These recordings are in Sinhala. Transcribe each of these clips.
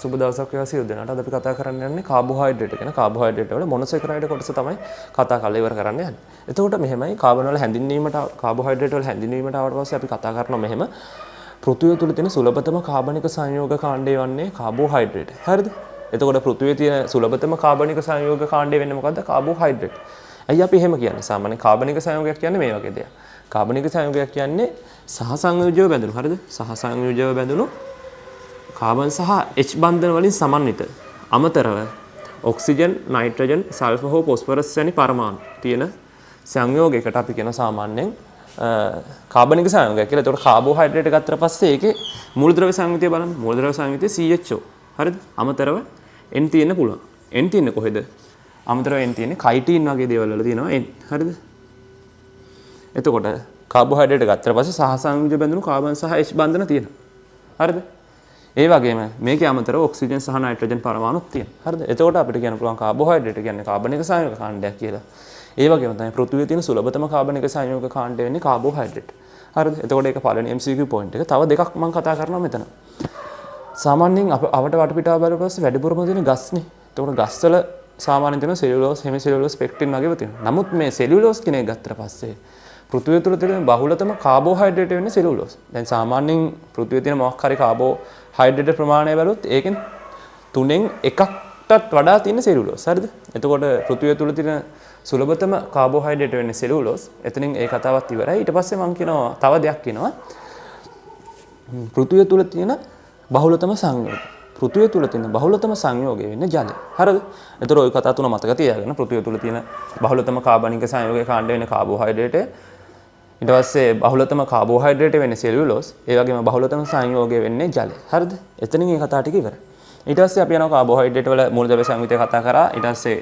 සුබ දවසක් වේවා සියලු දෙනාට. අද අපි කතා කරන්න යන්නේ කාබෝහයිඩ්‍රේට් ගැන. කාබෝහයිඩ්‍රේට් වල මොනොසැකරයිඩ් කොටස තමයි කතා කරලා ඉවර කරන්න යන්නේ. එතකොට මෙහෙමයි කාබන් වල හැඳින්වීමට කාබෝහයිඩ්‍රේට් වල හැඳින්වීමට ආවට පස්සේ අපි කතා කරනවා මෙහෙම පෘථිවිය තුල තියෙන සුලභතම කාබනික සංයෝග කාණ්ඩය වන්නේ කාබෝහයිඩ්‍රේට්. හරිද? එතකොට පෘථිවියේ තියෙන සුලභතම කාබනික සංයෝග කාණ්ඩය වෙන්නේ මොකද්ද? කාබෝහයිඩ්‍රේට්. ඇයි අපි එහෙම කියන්නේ? සාමාන්‍ය කාබනික සංයෝගයක් කියන්නේ මේ වගේ දෙයක්. කාබනික සංයෝගයක් කියන්නේ සහසංයෝජව බැඳුණු. හරිද? සහසංයෝජව බැඳුණු කාබන් සහ H බන්ධන වලින් සමන්විත අමතරව ඔක්සිජන්, නයිට්‍රජන්, සල්ෆර් හෝ ෆොස්ෆරස් වැනි පරමාණු තියෙන සංයෝගයකට අපි කියන සාමාන්‍යයෙන් කාබනික සංයෝගයක් කියලා. ඒතකොට කාබෝහයිඩ්‍රේට් ගත්තට පස්සේ ඒකේ මූලද්‍රව්‍ය සංයුතිය බලන්න. මූලද්‍රව්‍ය සංයුතිය CHO. හරිද? අමතරව N තියෙන්න පුළුවන්. N තියෙන්නේ කොහෙද? අමතරව N තියෙන්නේ කයිටින් වගේ දේවල් වල තියෙනවා N. හරිද? එතකොට කාබෝහයිඩ්‍රේට් ගත්තට පස්සේ සහසංයෝජ බැඳුණු කාබන් සහ H බන්ධන තියෙනවා. හරිද? ඒ වගේම මේකේ අමතරව ඔක්සිජන් සහ නයිට්‍රජන් පරමාණුත් තියෙනවා. හරිද? එතකොට අපිට කියන්න පුළුවන් කාබෝහයිඩ්‍රේට් කියන්නේ කාබනික සංයෝග කාණ්ඩයක් කියලා. ඒ වගේම තමයි පෘථිවියේ තියෙන සුලභතම කාබනික සංයෝග කාණ්ඩය වෙන්නේ කාබෝහයිඩ්‍රේට්. හරිද? එතකොට ඒක පළවෙනි MCQ පොයින්ට් එක. තව දෙකක් මම කතා කරනවා මෙතන. සාමාන්‍යයෙන් අපට වටපිටාව බලලා පස්සේ වැඩිපුරම තියෙන ගස්නේ. එතකොට ගස්වල සාමාන්‍යයෙන් තියෙන සෙලියුලෝස්, හෙමිසෙලියුලෝස්, පෙක්ටින් වගේම තියෙනවා. නමුත් මේ සෙලියුලෝස් කියන එක ගත්තට පස්සේ පෘථිවිය තුළ තියෙන බහුලතම කාබෝහයිඩ්‍රේට් වෙන්නේ සෙලියුලෝස්. දැන් සාමාන්‍යයෙන් පෘථිවියේ තියෙන මොකක් හරි කාබෝහයිඩ්‍රේට් ප්‍රමාණය බැලුවොත් ඒකෙන් 3න් එකකටත් වඩා තියෙන සෙලියුලෝස්. හරිද? එතකොට පෘථිවිය තුළ තියෙන සුලභතම කාබෝහයිඩ්‍රේට් වෙන්නේ සෙලියුලෝස්. එතනින් ඒ කතාවත් ඉවරයි. ඊට පස්සේ මම කියනවා තව දෙයක් කියනවා. පෘථිවිය තුළ තියෙන බහුලතම සංයෝගය. පෘථිවිය තුළ තියෙන බහුලතම සංයෝගය වෙන්නේ ජලය. හරිද? එතකොට ওই කතා තුන මතක තියාගන්න. පෘථිවිය තුළ තියෙන බහුලතම කාබනික සංයෝගයේ කාණ්ඩ වෙන්නේ කාබෝහයිඩ්‍රේට්. ඊට පස්සේ බහුලතම කාබෝහයිඩ්‍රේට් වෙන්නේ සෙලියුලෝස්. ඒ වගේම බහුලතම සංයෝගය වෙන්නේ ජලය. හරිද? එතනින් මේ කතා ටික ඉවරයි. ඊට පස්සේ අපි යනවා කාබෝහයිඩ්‍රේට් වල මූලද්‍රව්‍ය සංයුතිය කතා කරා. ඊට පස්සේ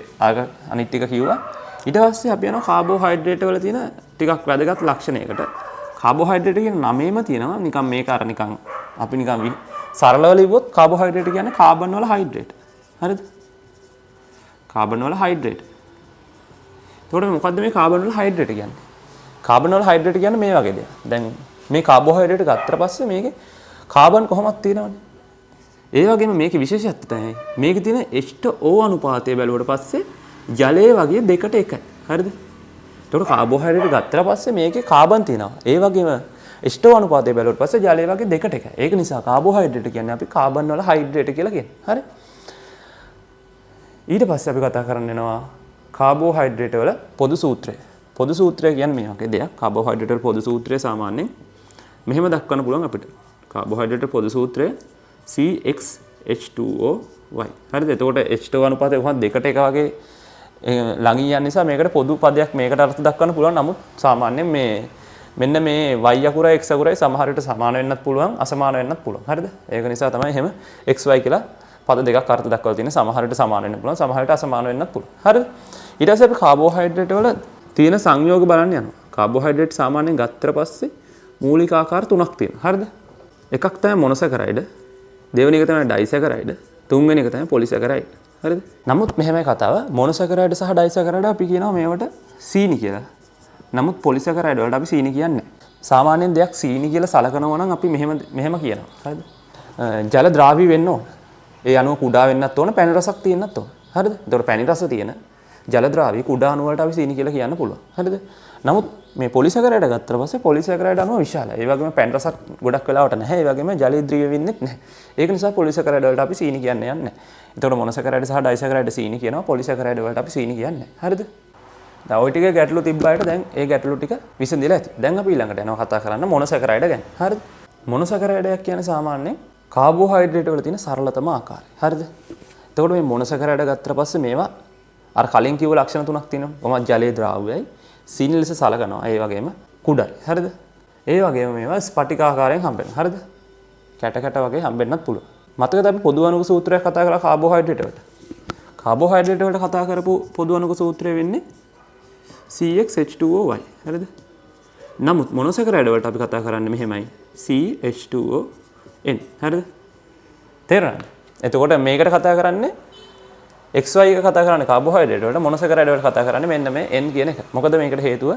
අනිත් ටික කිව්වා. ඊට පස්සේ අපි යනවා කාබෝහයිඩ්‍රේට් වල තියෙන ටිකක් වැදගත් ලක්ෂණයකට. කාබෝහයිඩ්‍රේට් කියන නමේම තියෙනවා නිකන් මේක අර නිකන් අපි නිකන් සරලව ලිව්වොත් කාබෝහයිඩ්‍රේට් කියන්නේ කාබන් වල හයිඩ්‍රේට්. හරිද? කාබන් වල හයිඩ්‍රේට්. එතකොට මොකද්ද මේ කාබන් වල හයිඩ්‍රේට් කියන්නේ? කාබන් වල හයිඩ්‍රේට් කියන්නේ මේ වගේ දෙයක්. දැන් මේ කාබෝහයිඩ්‍රේට් ගත්තට පස්සේ මේකේ කාබන් කොහොමද තියෙනවනේ. ඒ වගේම මේකේ විශේෂත්වය තමයි මේකේ තියෙන H2O අනුපාතය බැලුවට පස්සේ ජලයේ වගේ දෙකට එකයි. හරිද? එතකොට කාබෝහයිඩ්‍රේට් ගත්තට පස්සේ මේකේ කාබන් තියෙනවා. ඒ වගේම H2O අනුපාතය බැලුවට පස්සේ ජලයේ වගේ දෙකට එකයි. ඒක නිසා කාබෝහයිඩ්‍රේට් කියන්නේ අපි කාබන් වල හයිඩ්‍රේට් කියලා කියන්නේ. හරි? ඊට පස්සේ අපි කතා කරන්න යනවා කාබෝහයිඩ්‍රේට් වල පොදු සූත්‍රය. පොදු සූත්‍රය කියන්නේ මේ වගේ දෙයක්. කාබෝහයිඩ්‍රේට් වල පොදු සූත්‍රය සාමාන්‍යයෙන් මෙහෙම දක්වන්න පුළුවන් අපිට. කාබෝහයිඩ්‍රේට් පොදු සූත්‍රය CxH2OY. හරිද? එතකොට H2O අනුපාතය කොහොමද දෙකට එක වගේ ළඟින් යන නිසා මේකට පොදු පදයක් මේකට අර්ථ දක්වන්න පුළුවන්. නමුත් සාමාන්‍යයෙන් මෙන්න මේ y අකුරයි x අකුරයි සමහර විට සමාන වෙන්නත් පුළුවන්, අසමාන වෙන්නත් පුළුවන්. හරිද? ඒක නිසා තමයි එහෙම xy කියලා පද දෙකක් අර්ථ දක්වලා තියෙන්නේ. සමහර විට සමාන වෙන්න පුළුවන්, සමහර විට අසමාන වෙන්නත් පුළුවන්. හරිද? ඊට පස්සේ අපි කාබෝහයිඩ්‍රේට් වල තියෙන සංයෝග බලන්න යනවා. කාබෝහයිඩ්‍රේට් සාමාන්‍යයෙන් ගත්තට පස්සේ මූලික ආකාර තුනක් තියෙනවා. හරිද? එකක් තමයි මොනොසැකරයිඩ්, දෙවෙනි එක තමයි ඩයිසැකරයිඩ්, තුන්වෙනි එක තමයි පොලිසැකරයිඩ්. හරිද? නමුත් මෙහෙමයි කතාව. මොනොසැකරයිඩ් සහ ඩයිසැකරයිඩ් අපි කියනවා මේවට සීනි කියලා. නමුත් පොලිසැකරයිඩ් වලට අපි සීනි කියන්නේ නැහැ. සාමාන්‍යයෙන් දෙයක් සීනි කියලා සලකනවා නම් අපි මෙහෙම කියනවා. හරිද? ජල ද්‍රාවී වෙන්න ඕන. ඒ අණුව කුඩා වෙන්නත් ඕන, පැණි රසක් තියෙන්නත් ඕන. හරිද? ඒතකොට පැණි රස තියෙන ජල ද්‍රාවී කුඩා අණු වලට අපි සීනි කියලා කියන්න පුළුවන්. හරිද? නමුත් මේ පොලිසැකරයිඩ් ගත්තට පස්සේ පොලිසැකරයිඩ් අණුව විශාලයි. ඒ වගේම පැණි රසක් ගොඩක් වෙලාවට නැහැ. ඒ වගේම ජලීය ද්‍රව්‍ය වෙන්නේ නැහැ. ඒක නිසා පොලිසැකරයිඩ් වලට අපි සීනි කියන්නේ නැහැ. ඒතකොට මොනොසැකරයිඩ් සහ ඩයිසැකරයිඩ් සීනි කියනවා. පොලිසැකරයිඩ් වලට අපි සීනි කියන්නේ නැහැ. හරිද? දැන් ওই ටික ගැටලු තිබ්බායට දැන් ඒ ගැටලු ටික විසඳිලා ඇති. දැන් අපි ඊළඟට යනවා කතා කරන්න මොනොසැකරයිඩ් ගැන. හරිද? මොනොසැකරයිඩයක් කියන්නේ සාමාන්‍යයෙන් කාබෝහයිඩ්‍රේට් වල තියෙන සරලතම ආකාරය. හරිද? එතකොට මේ මොනොසැකරයිඩ් ගත්තට පස්සේ මේවා අර කලින් කිව්ව ලක්ෂණ තුනක් තියෙනවා. මොකක්ද? ජලයේ ද්‍රාව්‍යයි, සීනි ලෙස සලකනවා. ඒ වගේම කුඩයි. හරිද? ඒ වගේම මේවා ස්පටික ආකාරයෙන් හම්බෙනවා. හරිද? කැට වගේ හම්බෙන්නත් පුළුවන්. මතකද අපි පොදු අණුක සූත්‍රයක් කතා කරලා කාබෝහයිඩ්‍රේට් වලට. කාබෝහයිඩ්‍රේට් වලට කතා කරපු පොදු අණුක සූත්‍රය වෙන්නේ CxH2OY. හරිද? නමුත් මොනොසැකරයිඩ් වලට අපි කතා කරන්නේ මෙහෙමයි. CH2ON. හරිද? තේරෙනවද? එතකොට මේකට කතා කරන්නේ XY එක කතා කරන්නේ කාබෝහයිඩ්‍රේට් වලට, මොනොසැකරයිඩ් වලට කතා කරන්නේ මෙන්න මේ N කියන එක. මොකද මේකට හේතුව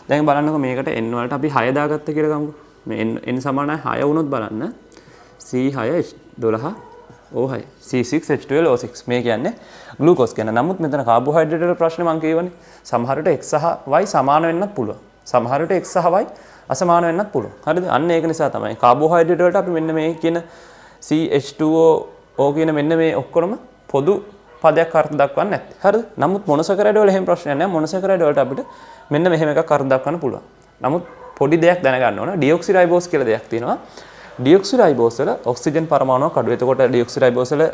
දැන් බලන්නකො මේකට N වලට අපි 6 දාගත්ත කියලා ගමුකෝ. මේ N සමානයි 6 වුණොත් බලන්න C6H12 O6 C6H12O6 මේ කියන්නේ ග්ලූකෝස් කියන. නමුත් මෙතන කාබෝහයිඩ්‍රේට් වල ප්‍රශ්නේ මම කියවනේ. සමහර විට X සහ Y සමාන වෙන්නත් පුළුවන්. සමහර විට X සහ Y අසමාන වෙන්නත් පුළුවන්. හරිද? අන්න ඒක නිසා තමයි කාබෝහයිඩ්‍රේට් වලට අපි මෙන්න මේ කියන CH2O කියන මෙන්න මේ ඔක්කොම පොදු පදයක් අර්ථ දක්වන්නේ නැත්තේ. හරිද? නමුත් මොනොසැකරයිඩ් වල එහෙම ප්‍රශ්නයක් නැහැ. මොනොසැකරයිඩ් වලට අපිට මෙන්න මෙහෙම එකක් අර්ථ දක්වන්න පුළුවන්. නමුත් පොඩි දෙයක් දැනගන්න ඕන. ඩියොක්සිරයිබෝස් කියලා දෙයක් තියෙනවා. ඩියොක්සිරයිබෝස් වල ඔක්සිජන් පරමාණුවක් අඩු. එතකොට ඩියොක්සිරයිබෝස් වල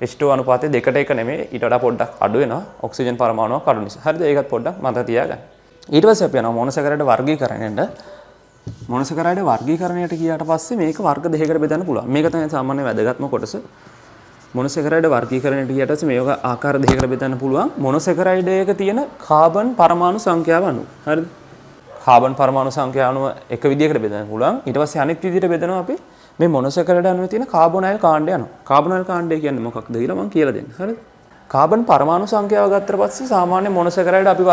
H2 අනුපාතය 2ට 1 නෙමෙයි. ඊට වඩා පොඩ්ඩක් අඩු වෙනවා. ඔක්සිජන් පරමාණුවක් අඩු නිසා. හරිද? ඒකත් පොඩ්ඩක් මතක තියාගන්න. ඊට පස්සේ අපි යනවා මොනොසැකරයිඩ් වර්ගීකරණයට. මොනොසැකරයිඩ් වර්ගීකරණයට ගියාට පස්සේ මේක වර්ග දෙකකට බෙදන්න පුළුවන්. මේක තමයි සාමාන්‍ය වැදගත්ම කොටස. මොනොසැකරයිඩ් වර්ගීකරණයට ගියට පස්සේ මේක ආකාර දෙකකට බෙදන්න පුළුවන්. මොනොසැකරයිඩ් එක තියෙන කාබන් පරමාණු සංඛ්‍යාව අනුව. හරිද? කාබන් පරමාණු සංඛ්‍යාව අනුව එක විදිහකට බෙදන්න පුළුවන්. ඊට පස්සේ අනෙක් විදිහට බෙදනවා අපි මේ මොනොසැකරයිඩ් අනුව තියෙන කාබොනයිල් කාණ්ඩය අනුව. කාබොනයිල් කාණ්ඩය කියන්නේ මොකක්ද කියලා මම කියලා දෙන්න. හරිද? කාබන් පරමාණු සංඛ්‍යාව ගත්තට පස්සේ සාමාන්‍ය මොනොසැකරයිඩ් අපි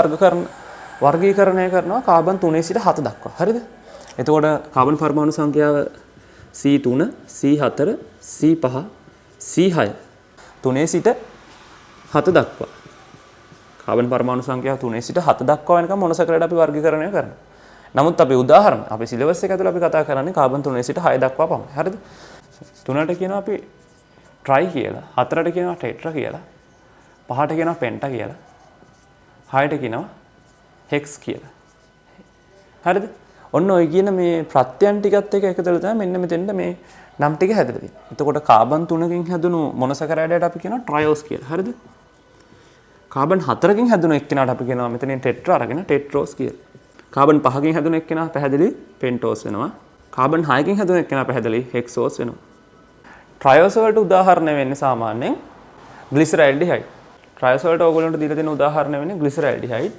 වර්ගීකරණය කරනවා කාබන් 3 සිට 7 දක්වා. හරිද? එතකොට කාබන් පරමාණු සංඛ්‍යාව C3, C4, C5, C6 3 සිට 7 දක්වා. කාබන් පරමාණු සංඛ්‍යාව 3 සිට 7 දක්වා වෙනකම් මොනොසැකරයිඩ් අපි වර්ගීකරණය කරනවා. නමුත් අපි උදාහරණ අපි සිලබස් එක ඇතුළේ අපි කතා කරන්නේ කාබන් 3 සිට 6 දක්වා පමණයි. හරිද? 3ට කියනවා අපි ට්‍රයි කියලා, 4ට කියනවා ටෙට්‍රා කියලා, 5ට කියනවා පෙන්ටා කියලා, 6ට කියනවා හෙක්ස් කියලා. හරිද? ඔන්න ඔය කියන මේ ප්‍රත්‍යයන් ටිකත් එක එකතුලා තමයි මෙන්න මෙතෙන්ට මේ නම් ටික හැදලා තියෙන්නේ. එතකොට කාබන් 3කින් හැදුණු මොනොසැකරයිඩයට අපි කියනවා ට්‍රයෝස් කියලා. හරිද? කාබන් 4කින් හැදුණු එක්කෙනාට අපි කියනවා මෙතනින් ටෙට්‍රා අරගෙන ටෙට්‍රෝස් කියලා. කාබන් 5කින් හැදුණු එක්කෙනා පැහැදිලි පෙන්ටෝස් වෙනවා. කාබන් 6කින් හැදුණු එක්කෙනා පැහැදිලි හෙක්සෝස් වෙනවා. ට්‍රයෝස් වලට උදාහරණ වෙන්නේ සාමාන්‍යයෙන් ග්ලිසරයිල්ඩිහයිඩ්. ට්‍රයෝස් වලට ඕගොල්ලන්ට දීලා තියෙන උදාහරණ වෙන්නේ ග්ලිසරයිල්ඩිහයිඩ්.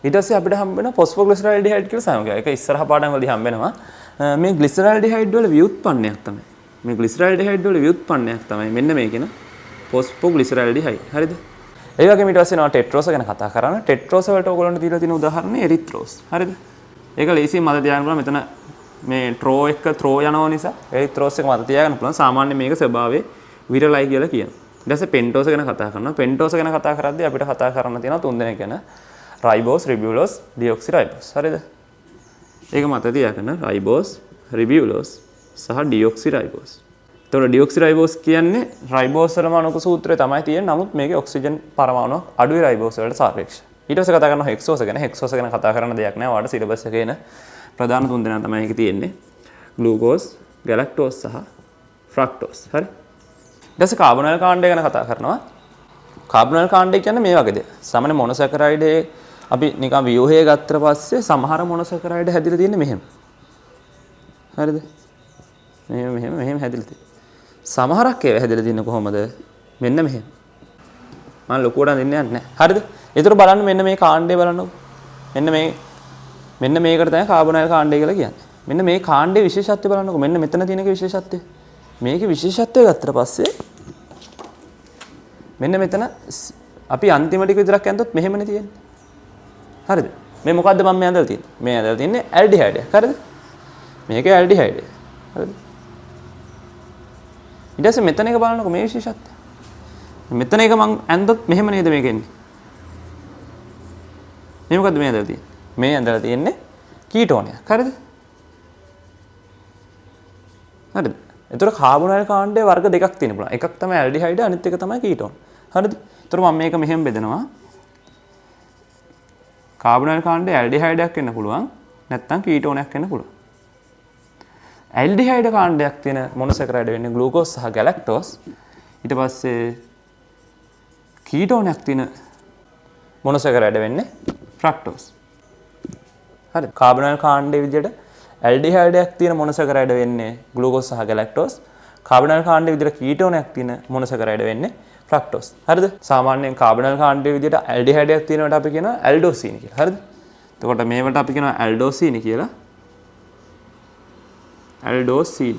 ඊට පස්සේ අපිට හම්බ වෙන ෆොස්ෆෝග්ලිසරයිල්ඩිහයිඩ් කියලා සමගය. ඒක ඉස්සරහ පාඩම් වලදී හම්බ වෙනවා. මේ ග්ලිසරයිල්ඩිහයිඩ් වල ව්‍යුත්පන්නයක් තමයි. මේ ග්ලිසරයිල්ඩිහයිඩ් වල ව්‍යුත්පන්නයක් තමයි මෙන්න මේ කියන ෆොස්ෆෝග්ලිසරයිල්ඩිහයිඩ්. හරිද? ඒ වගේම ඊට පස්සේ යනවා ටෙට්‍රෝස ගැන කතා කරන්න. ටෙට්‍රෝස වලට ඕගොල්ලන්ට දීලා තියෙන උදාහරණය එරිත්‍රෝස්. හරිද? ඒක ලේසියෙන් මතක තියාගන්න පුළුවන්. මෙතන මේ ට්‍රෝ එක ත්‍රෝ යනවා නිසා එරිත්‍රෝස් එක මතක තියාගන්න පුළුවන්. සාමාන්‍ය මේක ස්වභාවයේ විරලයි කියලා කියනවා. ඊට පස්සේ පෙන්ටෝස ගැන කතා කරනවා. පෙන්ටෝස ගැන කතා කරද්දී අපිට කතා කරන්න තියෙනවා තුන් දෙනෙක් ගැන. රයිබෝස්, රිබියුලෝස්, ඩියොක්සිරයිබෝස්. හරිද? ඒක මතක තියාගන්න. රයිබෝස්, රිබියුලෝස් සහ ඩියොක්සිරයිබෝස්. එතකොට ඩියොක්සිරයිබෝස් කියන්නේ රයිබෝස් වලම අණුක සූත්‍රය තමයි තියෙන්නේ. නමුත් මේකේ ඔක්සිජන් පරමාණුවක් අඩුයි රයිබෝස් වලට සාපේක්ෂව. ඊට පස්සේ කතා කරනවා හෙක්සෝස් ගැන. හෙක්සෝස් ගැන කතා කරන්න දෙයක් නැහැ. ඔයාලට සිලබස් එකේ එන ප්‍රධාන තුන් දෙනා තමයි ඒකේ තියෙන්නේ. ග්ලූකෝස්, ගැලක්ටෝස් සහ ෆ්‍රක්ටෝස්. හරි? ඊට පස්සේ කාබොනයිල් කාණ්ඩය ගැන කතා කරනවා. කාබොනයිල් කාණ්ඩය කියන්නේ මේ වගේ දෙයක්. සාමාන්‍ය මොනොසැකරයිඩේ අපි නිකන් ව්‍යුහය ගත්තට පස්සේ සමහර මොනොසැකරයිඩ් හැදිලා තියෙන්නේ මෙහෙම. හරිද? මෙහෙම හැදිලා තියෙන්නේ. සමහරක් ඒවා හැදිලා තියෙන්නේ කොහොමද? මෙන්න මෙහෙම. මම ලොකුවට අඳින්න යන්නේ නැහැ. හරිද? ඒතර බලන්න මෙන්න මේ කාණ්ඩය බලන්නකො. මෙන්න මේකට තමයි කාබොනයිල් කාණ්ඩය කියලා කියන්නේ. මෙන්න මේ කාණ්ඩයේ විශේෂත්වය බලන්නකො. මෙන්න මෙතන තියෙන එකේ විශේෂත්වය. මේකේ විශේෂත්වය ගත්තට පස්සේ මෙන්න මෙතන අපි අන්තිම ටික විතරක් යන්තොත් මෙහෙමනේ තියෙන්නේ. හරිද? මේ මොකද්ද මම මේ ඇඳලා තියෙන්නේ? මේ ඇඳලා තියෙන්නේ ඇල්ඩිහයිඩයක්. හරිද? මේක ඇල්ඩිහයිඩය. හරිද? ඊට පස්සේ මෙතන එක බලන්නකො මේ විශේෂත්වය. මෙතන එක මම ඇඳොත් මෙහෙම නේද මේක එන්නේ? මේ මොකද්ද මේ ඇඳලා තියෙන්නේ? මේ ඇඳලා තියෙන්නේ කීටෝනයක්. හරිද? හරිද? එතකොට කාබොනයිල් කාණ්ඩයේ වර්ග දෙකක් තියෙන පුළුවන්. එකක් තමයි ඇල්ඩිහයිඩ් අනිත් එක තමයි කීටෝන. හරිද? එතකොට මම මේක මෙහෙම බෙදනවා. කාබොනයිල් කාණ්ඩයේ ඇල්ඩිහයිඩයක් වෙන්න පුළුවන්. නැත්නම් කීටෝනයක් වෙන්න පුළුවන්. ඇල්ඩිහයිඩ් කාණ්ඩයක් තියෙන මොනොසැකරයිඩ් වෙන්නේ ග්ලූකෝස් සහ ගැලක්ටෝස්. ඊට පස්සේ කීටෝනයක් තියෙන මොනොසැකරයිඩ් වෙන්නේ ෆ්‍රක්ටෝස්. හරිද? කාබොනයිල් කාණ්ඩයේ විදිහට ඇල්ඩිහයිඩයක් තියෙන මොනොසැකරයිඩ් වෙන්නේ ග්ලූකෝස් සහ ගැලක්ටෝස්. කාබොනයිල් කාණ්ඩයේ විදිහට කීටෝනයක් තියෙන මොනොසැකරයිඩ් වෙන්නේ ෆ්‍රක්ටෝස්. හරිද? සාමාන්‍යයෙන් කාබොනයිල් කාණ්ඩයේ විදිහට ඇල්ඩිහයිඩයක් තියෙනවට අපි කියනවා ඇල්ඩෝසීනි කියලා. හරිද? එතකොට මේවට අපි කියනවා ඇල්ඩෝසීනි කියලා. ඇල්ඩෝසීන්.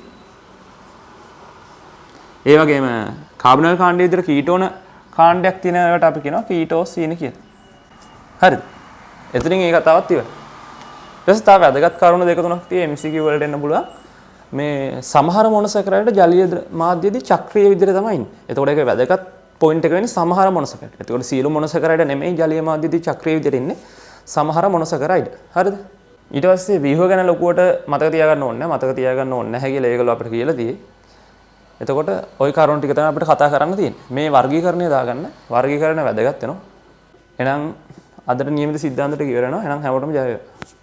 ඒ වගේම කාබොනයිල් කාණ්ඩයේ විදිහට කීටෝන කාණ්ඩයක් තියෙනවට අපි කියනවා කීටෝසීනි කියලා. හරිද? එතනින් මේ කතාවත් ඉවරයි. ඊට පස්සේ තව වැදගත් කරුණු දෙක තුනක් තියෙයි MCQ වලට එන්න පුළුවන්. මේ සමහර මොනොසැකරයිඩ් ජලීය මාධ්‍යයේදී චක්‍රීය විදිහට තමයි ඉන්නේ. එතකොට ඒක වැදගත් පොයින්ට් එක වෙන්නේ සමහර මොනොසැකරයිඩ්. එතකොට සියලු මොනොසැකරයිඩ් නෙමෙයි ජලීය මාධ්‍යයේදී චක්‍රීය විදිහට ඉන්නේ. සමහර මොනොසැකරයිඩ්. හරිද? ඊට පස්සේ ව්‍යුහ ගැන ලොකුවට මතක තියාගන්න ඕනේ නැහැ. මතක තියාගන්න ඕනේ නැහැ කියලා ඒගොල්ලෝ අපිට කියලා තියෙයි. එතකොට ওই කරුණු ටික තමයි අපිට කතා කරන්න තියෙන්නේ. මේ වර්ගීකරණය දාගන්න. වර්ගීකරණය වැදගත් වෙනවා. එහෙනම් අදට නියමිත සිද්ධාන්තයට ඉවර වෙනවා. එහෙනම් හැමෝටම ජය වේවා.